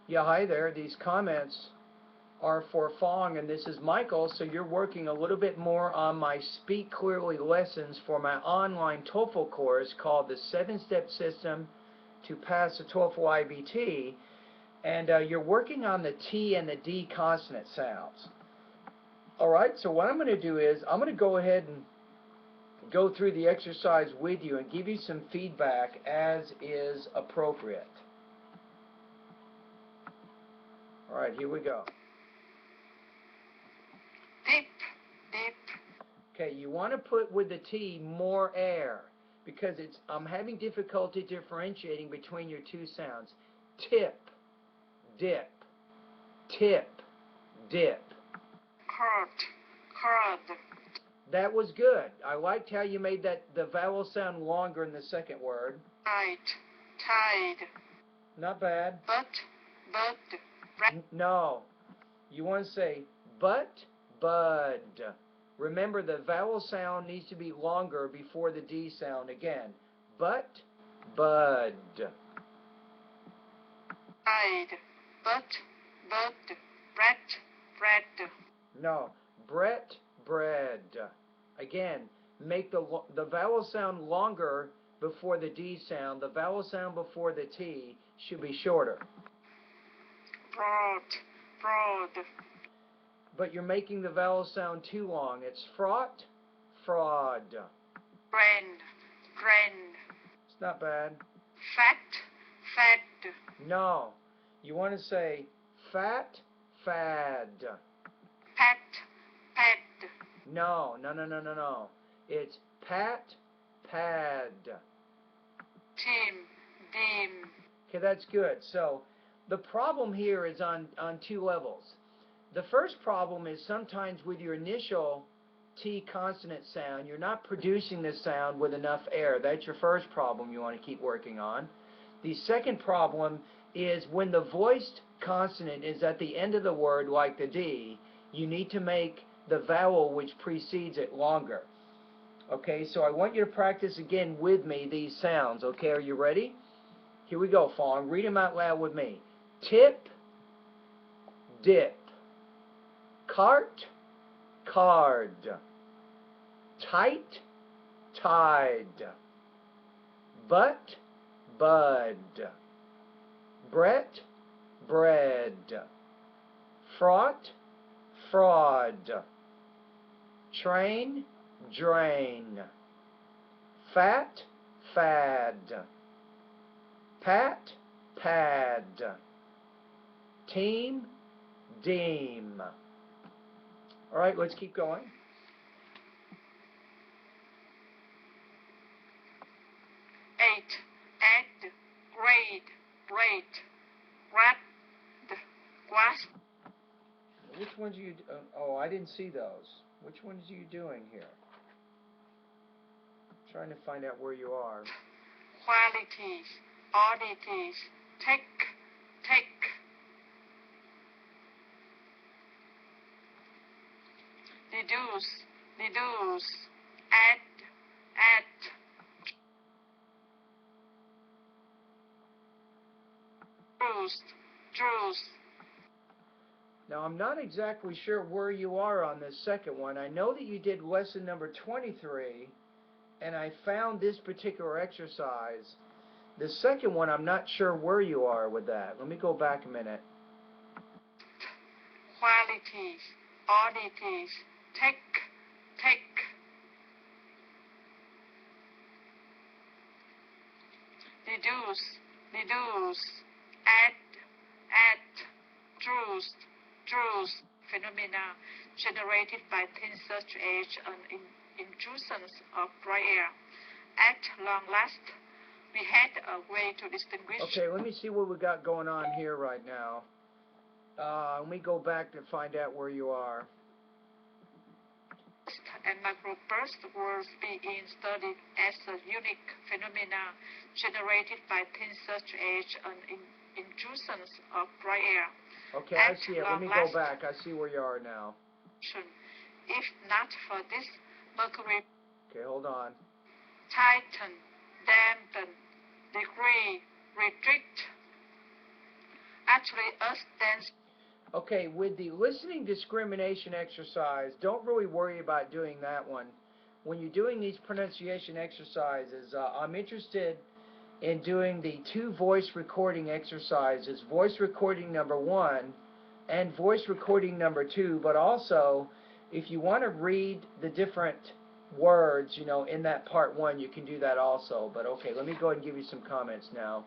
Yeah, hi there. These comments are for Fong, and this is Michael. So you're working a little bit more on my Speak Clearly lessons for my online TOEFL course called the 7-Step System to Pass the TOEFL IBT. And you're working on the T and the D consonant sounds. All right, so what I'm going to do is I'm going to go ahead and go through the exercise with you and give you some feedback as is appropriate. All right, here we go. Dip, dip. Okay, you want to put with the T more air because I'm having difficulty differentiating between your two sounds. Tip, dip, tip, dip. Curd. That was good. I liked how you made the vowel sound longer in the second word. Tide. Not bad. But. No. You want to say but, bud. Remember, the vowel sound needs to be longer before the D sound again. But, bud. Tide. But. Bread. No. Brett, bread. Again, make the vowel sound longer before the D sound. The vowel sound before the T should be shorter. Broad. But you're making the vowel sound too long. It's fraught, fraud. Grain. It's not bad. Fat. No. You want to say fat, fad. Pad. No. It's pat, pad. Dim. Okay, that's good. So the problem here is on two levels. The first problem is sometimes with your initial T consonant sound, you're not producing the sound with enough air. That's your first problem you want to keep working on. The second problem is when the voiced consonant is at the end of the word, like the D, you need to make the vowel which precedes it longer. Okay, so I want you to practice again with me these sounds. Okay, are you ready? Here we go, Fong. Read them out loud with me. Tip, dip. Cart, card. Tight, tide. Butt, bud. Brett, bread. Fraught, fraud. Train, drain. Fat, fad. Pat, pad. Team, deem. All right, let's keep going. Add. Grade. Grab. Grasp. Which ones are you? Oh, I didn't see those. Which ones are you doing here? I'm trying to find out where you are. Qualities. Oddities. Take. Deduce. Add. Truce. Now, I'm not exactly sure where you are on this second one. I know that you did lesson number 23, and I found this particular exercise. The second one, I'm not sure where you are with that. Let me go back a minute. Qualities. Oddities. Take. Deduce. Add. Truth. Phenomena generated by thin search age and intrusions of dry air. At long last, we had a way to distinguish. Okay, let me see what we got going on here right now. Let me go back to find out where you are. And microburst will be studied as a unique phenomena generated by thin search age and intrusions of dry air. Okay, I see it. Let me go back. I see where you are now. If not for this, mercury. Okay, hold on. Tighten, dampen, degree, restrict. Actually, us dance. Okay, with the listening discrimination exercise, don't really worry about doing that one. When you're doing these pronunciation exercises, I'm interested in doing the two voice recording exercises, voice recording number 1 and voice recording number 2, but also if you want to read the different words, in that part 1, you can do that also. But okay, let me go ahead and give you some comments now.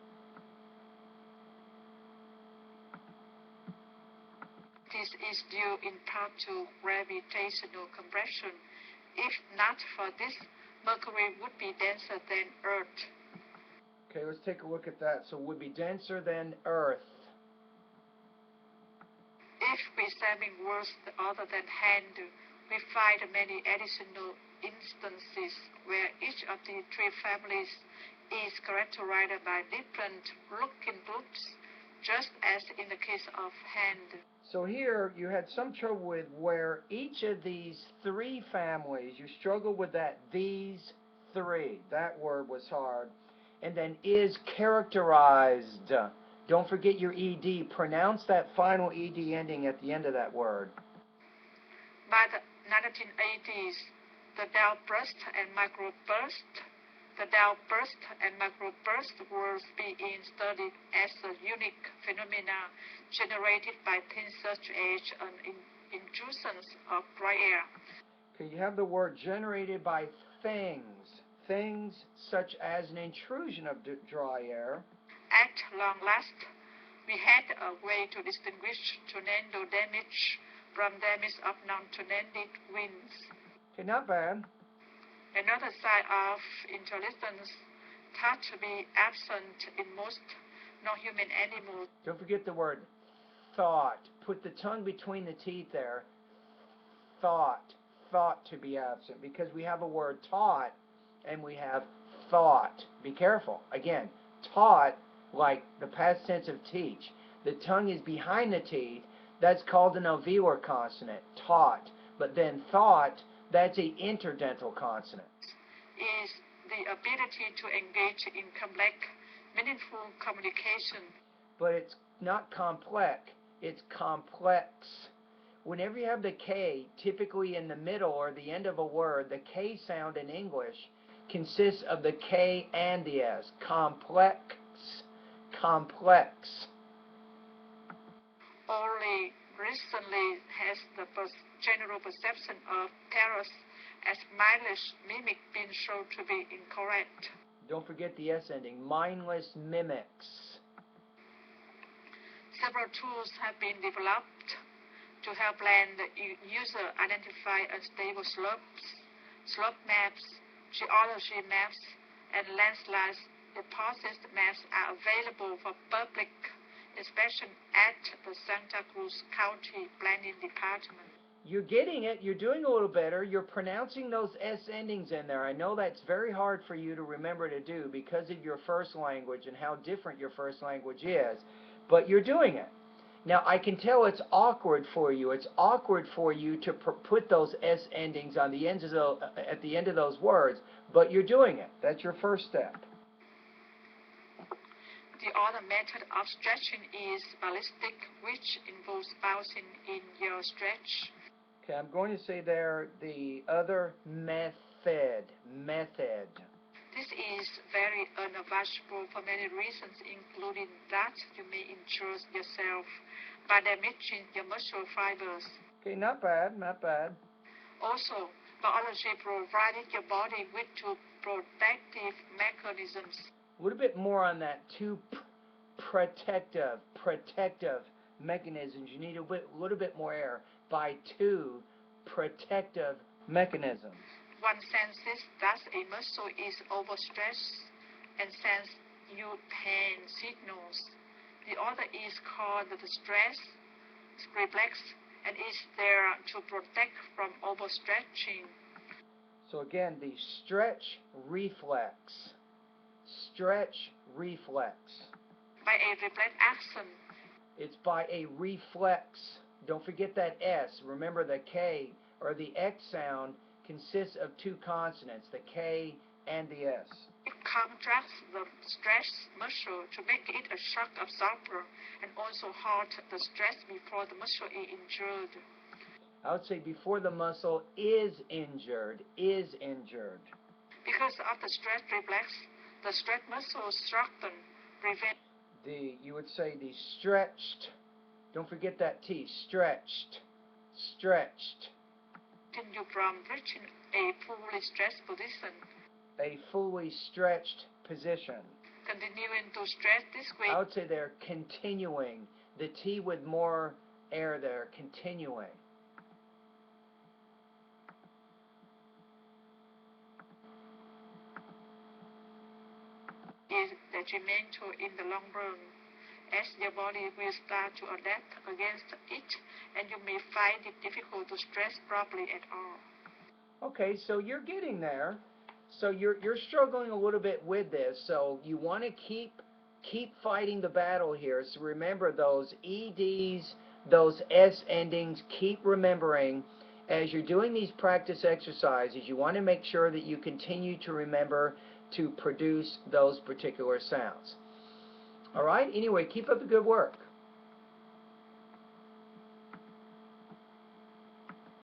This is due in part to gravitational compression. If not for this, Mercury would be denser than Earth. Okay, let's take a look at that. So it would be denser than Earth. If we examine words other than hand, we find many additional instances where each of the three families is characterized by different looking groups, just as in the case of hand. So here you had some trouble with where each of these three families, you struggled with that these three. That word was hard. And then is characterized. Don't forget your ED. Pronounce that final ED ending at the end of that word. By the 1980s, the downburst and microburst, were being studied as a unique phenomena generated by thin surface age and intrusions of dry air. Okay, you have the word generated by things. Things such as an intrusion of dry air. At long last, we had a way to distinguish tornado damage from damage of non-tornadic winds. Okay, not bad. Another sign of intelligence thought to be absent in most non-human animals. Don't forget the word thought. Put the tongue between the teeth there. Thought to be absent, because we have a word taught and we have thought. Be careful. Again, taught, like the past tense of teach. The tongue is behind the teeth. That's called an alveolar consonant, taught. But then thought, that's an interdental consonant. Is the ability to engage in complex, meaningful communication. But it's not complex, it's complex. Whenever you have the K, typically in the middle or the end of a word, the K sound in English consists of the K and the S. Complex. Only recently has the general perception of Paris as mindless mimic been shown to be incorrect. Don't forget the S ending. Mindless mimics. Several tools have been developed to help land user identify unstable slopes, slope maps, geology maps, and landslide deposit maps are available for public inspection at the Santa Cruz County Planning Department. You're getting it. You're doing a little better. You're pronouncing those S endings in there. I know that's very hard for you to remember to do because of your first language and how different your first language is, but you're doing it. Now, I can tell it's awkward for you. It's awkward for you to put those S endings on the ends of at the end of those words, but you're doing it. That's your first step. The other method of stretching is ballistic, which involves bouncing in your stretch. Okay, I'm going to say there the other method. This is very unavoidable for many reasons, including that you may injure yourself by damaging your muscle fibers. Okay, not bad. Also, biology provided your body with two protective mechanisms. A little bit more on that. Two protective mechanisms. You need a little bit more air. By two protective mechanisms. One senses that a muscle is overstretched and sends you pain signals. The other is called the stress reflex and is there to protect from overstretching. So again, the stretch reflex. By a reflex action. It's by a reflex. Don't forget that S. Remember the K or the X sound consists of two consonants, the K and the S. It contracts the stress muscle to make it a shock absorber and also halt the stress before the muscle is injured. I would say before the muscle is injured, is injured. Because of the stress reflex, the stress muscle strengthen, prevent. You would say the stretched, don't forget that T, stretched, stretched. You from reaching a fully stretched position. A fully stretched position. Continuing to stretch this way. I would say they're continuing. The T with more air there, continuing. Is detrimental in the long run, as your body will start to adapt against it, and you may find it difficult to stretch properly at all. Okay, so you're getting there. So you're struggling a little bit with this. So you want to keep fighting the battle here. So remember those EDs, those S endings. Keep remembering as you're doing these practice exercises. You want to make sure that you continue to remember to produce those particular sounds. All right? Anyway, keep up the good work.